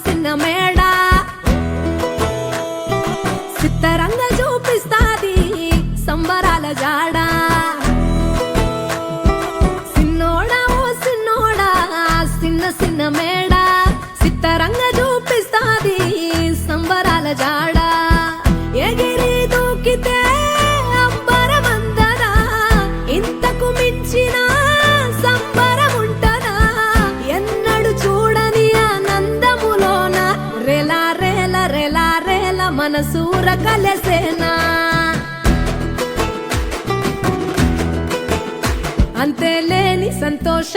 సిన్న మేడ సిత్తరంగ చూపిస్తాది సంబరాల జాడ సిన్నోడా ఓ సిన్నోడా సిన్న సిన్న మేడ సిత్తరంగ చూపిస్తాది సంబరాల జాడ ఎగిరి దూకితే అంబరమందనా ఇంతకు మించిన సంబరముంటనా ఎన్నడు చూడని ఆనందములోన రేలా రేల రేలా రేల మనసూర కలసేనా అంతే లేని సంతోష